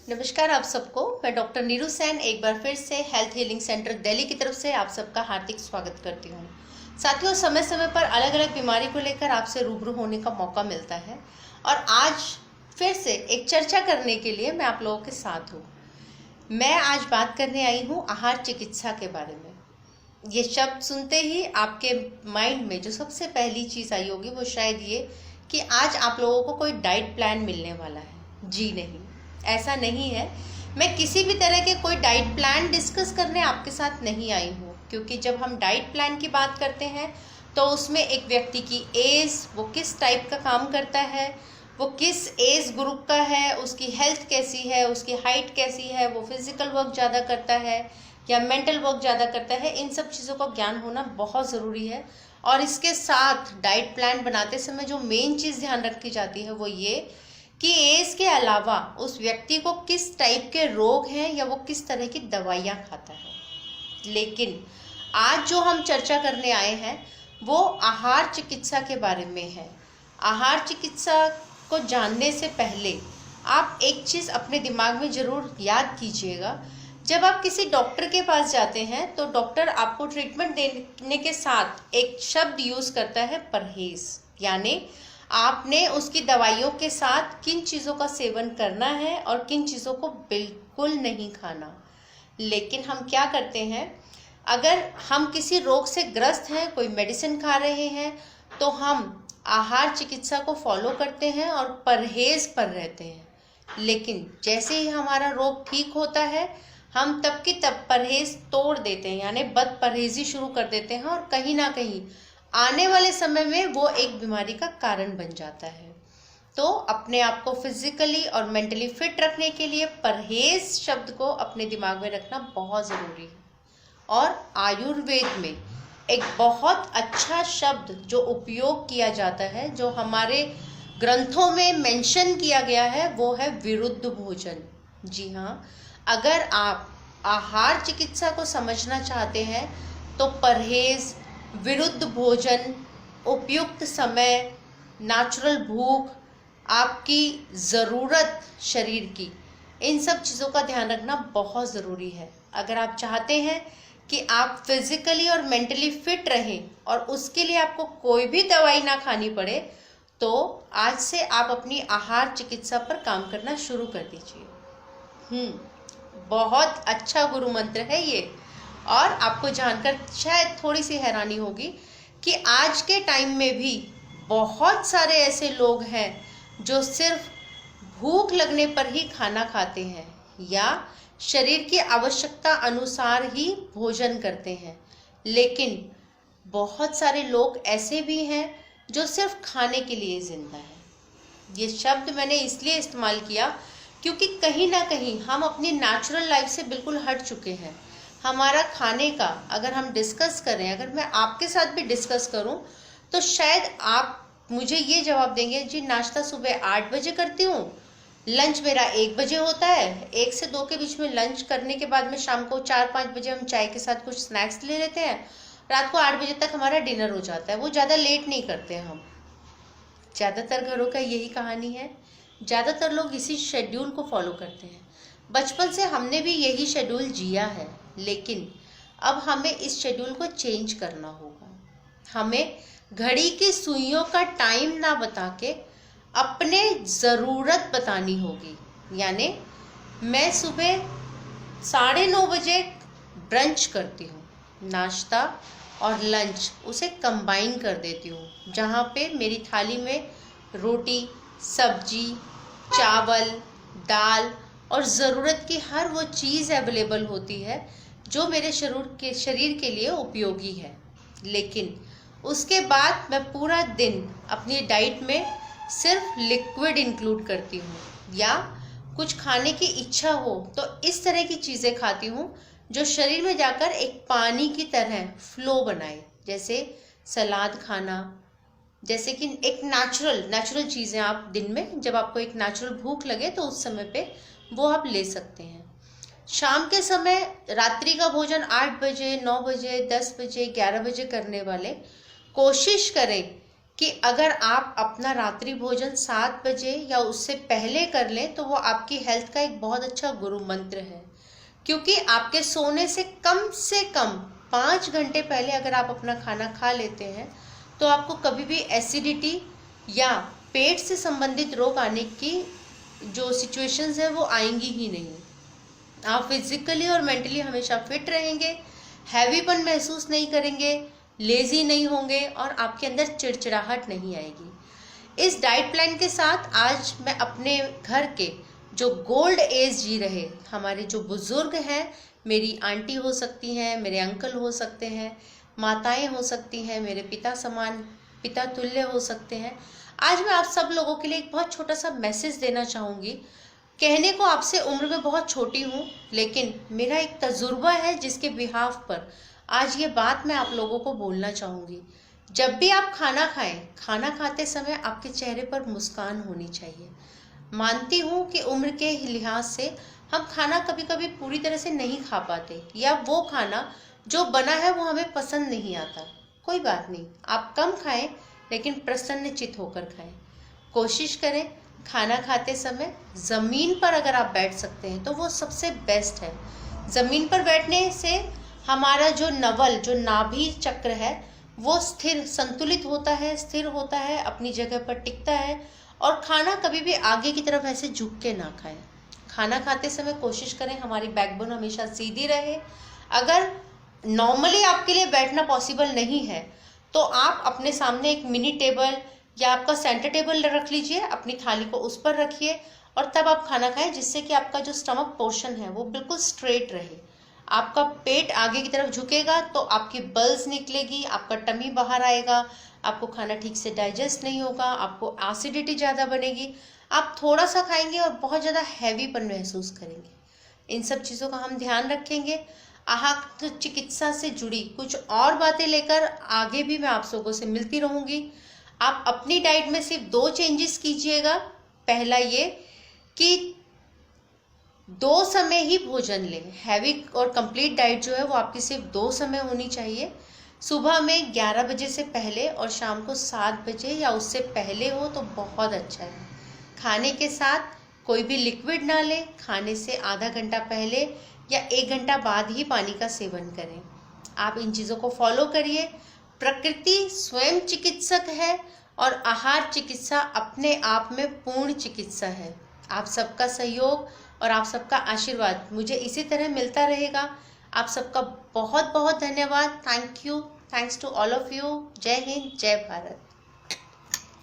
नमस्कार आप सबको। मैं डॉक्टर नीरू सैन एक बार फिर से हेल्थ हीलिंग सेंटर दिल्ली की तरफ से आप सबका हार्दिक स्वागत करती हूँ। साथियों, समय समय पर अलग अलग बीमारी को लेकर आपसे रूबरू होने का मौका मिलता है और आज फिर से एक चर्चा करने के लिए मैं आप लोगों के साथ हूँ। मैं आज बात करने आई हूँ आहार चिकित्सा के बारे में। ये शब्द सुनते ही आपके माइंड में जो सबसे पहली चीज़ आई होगी वो शायद ये कि आज आप लोगों को कोई डाइट प्लान मिलने वाला है। जी नहीं, ऐसा नहीं है। मैं किसी भी तरह के कोई डाइट प्लान डिस्कस करने आपके साथ नहीं आई हूँ, क्योंकि जब हम डाइट प्लान की बात करते हैं तो उसमें एक व्यक्ति की एज, वो किस टाइप का काम करता है, वो किस एज ग्रुप का है, उसकी हेल्थ कैसी है, उसकी हाइट कैसी है, वो फिजिकल वर्क ज़्यादा करता है या मेंटल वर्क ज़्यादा करता है, इन सब चीज़ों का ज्ञान होना बहुत ज़रूरी है। और इसके साथ डाइट प्लान बनाते समय जो मेन चीज़ ध्यान रखी जाती है वो ये कि एज के अलावा उस व्यक्ति को किस टाइप के रोग हैं या वो किस तरह की दवाइयाँ खाता है। लेकिन आज जो हम चर्चा करने आए हैं वो आहार चिकित्सा के बारे में है। आहार चिकित्सा को जानने से पहले आप एक चीज़ अपने दिमाग में ज़रूर याद कीजिएगा। जब आप किसी डॉक्टर के पास जाते हैं तो डॉक्टर आपको ट्रीटमेंट देने के साथ एक शब्द यूज़ करता है, परहेज। यानी आपने उसकी दवाइयों के साथ किन चीज़ों का सेवन करना है और किन चीज़ों को बिल्कुल नहीं खाना। लेकिन हम क्या करते हैं, अगर हम किसी रोग से ग्रस्त हैं, कोई मेडिसिन खा रहे हैं, तो हम आहार चिकित्सा को फॉलो करते हैं और परहेज पर रहते हैं। लेकिन जैसे ही हमारा रोग ठीक होता है हम तब की तब परहेज तोड़ देते हैं, यानी बद परहेजी शुरू कर देते हैं और कहीं ना कहीं आने वाले समय में वो एक बीमारी का कारण बन जाता है। तो अपने आप को फिजिकली और मेंटली फिट रखने के लिए परहेज शब्द को अपने दिमाग में रखना बहुत ज़रूरी है। और आयुर्वेद में एक बहुत अच्छा शब्द जो उपयोग किया जाता है, जो हमारे ग्रंथों में मेंशन किया गया है, वो है विरुद्ध भोजन। जी हाँ, अगर आप आहार चिकित्सा को समझना चाहते हैं तो परहेज, विरुद्ध भोजन, उपयुक्त समय, नेचुरल भूख, आपकी ज़रूरत शरीर की, इन सब चीज़ों का ध्यान रखना बहुत ज़रूरी है। अगर आप चाहते हैं कि आप फिज़िकली और मेंटली फिट रहें और उसके लिए आपको कोई भी दवाई ना खानी पड़े, तो आज से आप अपनी आहार चिकित्सा पर काम करना शुरू कर दीजिए। बहुत अच्छा गुरु मंत्र है ये। और आपको जानकर शायद थोड़ी सी हैरानी होगी कि आज के टाइम में भी बहुत सारे ऐसे लोग हैं जो सिर्फ भूख लगने पर ही खाना खाते हैं या शरीर की आवश्यकता अनुसार ही भोजन करते हैं। लेकिन बहुत सारे लोग ऐसे भी हैं जो सिर्फ खाने के लिए जिंदा है। ये शब्द मैंने इसलिए इस्तेमाल किया क्योंकि कहीं ना कहीं हम अपनी नेचुरल लाइफ से बिल्कुल हट चुके हैं। हमारा खाने का अगर हम डिस्कस करें, अगर मैं आपके साथ भी डिस्कस करूं, तो शायद आप मुझे ये जवाब देंगे, जी नाश्ता सुबह 8 बजे करती हूँ, लंच मेरा 1 बजे होता है, 1 से 2 के बीच में लंच करने के बाद में शाम को 4-5 बजे हम चाय के साथ कुछ स्नैक्स ले लेते हैं, रात को 8 बजे तक हमारा डिनर हो जाता है। वो ज़्यादा लेट नहीं करते हम। ज़्यादातर घरों का यही कहानी है। ज़्यादातर लोग इसी शेड्यूल को फॉलो करते हैं। बचपन से हमने भी यही शेड्यूल जिया है, लेकिन अब हमें इस शेड्यूल को चेंज करना होगा। हमें घड़ी की सुइयों का टाइम ना बता के अपने ज़रूरत बतानी होगी। यानी मैं सुबह 9:30 बजे ब्रंच करती हूँ, नाश्ता और लंच उसे कंबाइन कर देती हूँ, जहाँ पे मेरी थाली में रोटी, सब्जी, चावल, दाल और ज़रूरत की हर वो चीज़ अवेलेबल होती है जो मेरे शरीर के लिए उपयोगी है। लेकिन उसके बाद मैं पूरा दिन अपनी डाइट में सिर्फ लिक्विड इंक्लूड करती हूँ, या कुछ खाने की इच्छा हो तो इस तरह की चीज़ें खाती हूँ जो शरीर में जाकर एक पानी की तरह फ्लो बनाए। जैसे सलाद खाना, जैसे कि एक नेचुरल चीज़ें आप दिन में जब आपको एक नेचुरल भूख लगे तो उस समय पे वो आप ले सकते हैं। शाम के समय रात्रि का भोजन 8 बजे, 9 बजे, 10 बजे, 11 बजे करने वाले कोशिश करें कि अगर आप अपना रात्रि भोजन 7 बजे या उससे पहले कर लें तो वो आपकी हेल्थ का एक बहुत अच्छा गुरु मंत्र है। क्योंकि आपके सोने से कम 5 घंटे पहले अगर आप अपना खाना खा लेते हैं तो आपको कभी भी एसिडिटी या पेट से संबंधित रोग आने की जो सिचुएशंस है वो आएंगी ही नहीं। आप फिजिकली और मेंटली हमेशा फिट रहेंगे, हैवीपन महसूस नहीं करेंगे, लेजी नहीं होंगे और आपके अंदर चिड़चिड़ाहट नहीं आएगी। इस डाइट प्लान के साथ आज मैं अपने घर के जो गोल्ड एज जी रहे हमारे जो बुजुर्ग हैं, मेरी आंटी हो सकती हैं, मेरे अंकल हो सकते हैं, माताएं हो सकती हैं, मेरे पिता समान पिता तुल्य हो सकते हैं, आज मैं आप सब लोगों के लिए एक बहुत छोटा सा मैसेज देना चाहूँगी। कहने को आपसे उम्र में बहुत छोटी हूँ, लेकिन मेरा एक तजुर्बा है जिसके बिहाफ पर आज ये बात मैं आप लोगों को बोलना चाहूँगी। जब भी आप खाना खाएं, खाना खाते समय आपके चेहरे पर मुस्कान होनी चाहिए। मानती हूँ कि उम्र के लिहाज से हम खाना कभी कभी पूरी तरह से नहीं खा पाते या वो खाना जो बना है वो हमें पसंद नहीं आता। कोई बात नहीं, आप कम खाएं लेकिन प्रसन्नचित होकर खाएं। कोशिश करें खाना खाते समय ज़मीन पर अगर आप बैठ सकते हैं तो वो सबसे बेस्ट है। ज़मीन पर बैठने से हमारा जो नवल जो नाभि चक्र है वो स्थिर संतुलित होता है, स्थिर होता है, अपनी जगह पर टिकता है। और खाना कभी भी आगे की तरफ ऐसे झुक के ना खाएं। खाना खाते समय कोशिश करें हमारी बैकबोन हमेशा सीधी रहे। अगर नॉर्मली आपके लिए बैठना पॉसिबल नहीं है तो आप अपने सामने एक मिनी टेबल या आपका सेंटर टेबल रख लीजिए, अपनी थाली को उस पर रखिए और तब आप खाना खाएं, जिससे कि आपका जो स्टमक पोर्शन है वो बिल्कुल स्ट्रेट रहे। आपका पेट आगे की तरफ झुकेगा तो आपकी बल्स निकलेगी, आपका टमी बाहर आएगा, आपको खाना ठीक से डाइजेस्ट नहीं होगा, आपको एसिडिटी ज़्यादा बनेगी, आप थोड़ा सा खाएंगे और बहुत ज़्यादा हैवीपन महसूस करेंगे। इन सब चीज़ों का हम ध्यान रखेंगे। आहार चिकित्सा से जुड़ी कुछ और बातें लेकर आगे भी मैं आप लोगों से मिलती रहूँगी। आप अपनी डाइट में सिर्फ 2 चेंजेस कीजिएगा। पहला ये कि 2 समय ही भोजन लें। हैवी और कंप्लीट डाइट जो है वो आपकी सिर्फ 2 समय होनी चाहिए। सुबह में 11 बजे से पहले और शाम को 7 बजे या उससे पहले हो तो बहुत अच्छा है। खाने के साथ कोई भी लिक्विड ना लें। खाने से आधा घंटा पहले या 1 घंटा बाद ही पानी का सेवन करें। आप इन चीज़ों को फॉलो करिए। प्रकृति स्वयं चिकित्सक है और आहार चिकित्सा अपने आप में पूर्ण चिकित्सा है। आप सबका सहयोग और आप सबका आशीर्वाद मुझे इसी तरह मिलता रहेगा। आप सबका बहुत बहुत धन्यवाद। Thank you, thanks to all of you. जय हिंद, जय भारत।